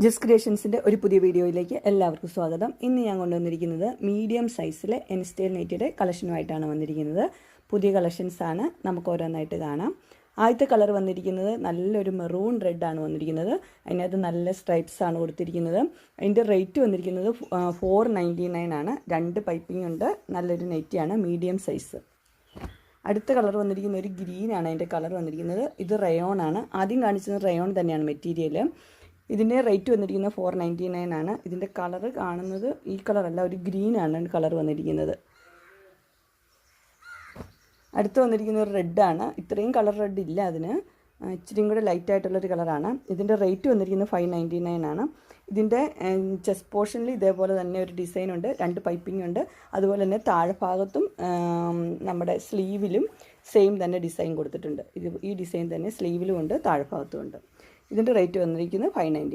Just ക്രിയേഷൻസിൻ്റെ ഒരു പുതിയ വീഡിയോയിലേക്ക് എല്ലാവർക്കും സ്വാഗതം. ഇന്ന് ഞാൻ കൊണ്ടുവന്നിരിക്കുന്നത് മീഡിയം സൈസിലെ എൻസ്റ്റൈൽ നൈറ്റിയുടെ കളക്ഷനുമായിട്ടാണ് വന്നിരിക്കുന്നത്. പുതിയ കളക്ഷൻസാണ്, നമുക്ക് ഓരോന്നായിട്ട് കാണാം. ആദ്യത്തെ കളർ വന്നിരിക്കുന്നത് നല്ലൊരു മെറൂൺ റെഡാണ് വന്നിരിക്കുന്നത്. അതിനകത്ത് നല്ല സ്ട്രൈപ്സ് ആണ് കൊടുത്തിരിക്കുന്നത്. അതിൻ്റെ റേറ്റ് വന്നിരിക്കുന്നത് 499 ആണ്. 2 പൈപ്പിംഗ് ഉണ്ട്. നല്ലൊരു നൈറ്റിയാണ്, മീഡിയം സൈസ്. അടുത്ത കളർ വന്നിരിക്കുന്ന ഒരു ഗ്രീനാണ് അതിൻ്റെ കളർ വന്നിരിക്കുന്നത്. ഇത് റയോൺ ആണ്. ആദ്യം കാണിച്ചത് റയോൺ തന്നെയാണ് മെറ്റീരിയൽ. ഇതിൻ്റെ റേറ്റ് വന്നിരിക്കുന്നത് 499 ആണ്. ഇതിൻ്റെ കളർ കാണുന്നത് ഈ കളറല്ല, ഒരു ഗ്രീനാണ് കളർ വന്നിരിക്കുന്നത്. അടുത്ത് വന്നിരിക്കുന്ന ഒരു റെഡാണ്. ഇത്രയും കളർ റെഡ് ഇല്ല, അതിന് ഇച്ചിരിയും കൂടെ ലൈറ്റായിട്ടുള്ളൊരു കളറാണ്. ഇതിൻ്റെ റേറ്റ് വന്നിരിക്കുന്നത് 599 ആണ്. ഇതിൻ്റെ ചെസ്റ്റ് പോർഷനിൽ ഇതേപോലെ തന്നെ ഒരു ഡിസൈൻ ഉണ്ട്, 2 പൈപ്പിംഗ് ഉണ്ട്. അതുപോലെ തന്നെ താഴെ ഭാഗത്തും നമ്മുടെ സ്ലീവിലും സെയിം തന്നെ ഡിസൈൻ കൊടുത്തിട്ടുണ്ട്. ഈ ഡിസൈൻ തന്നെ സ്ലീവിലും ഉണ്ട്, താഴെ ഭാഗത്തും ഉണ്ട്. ഇതിൻ്റെ റേറ്റ് വന്നിരിക്കുന്നത് 590.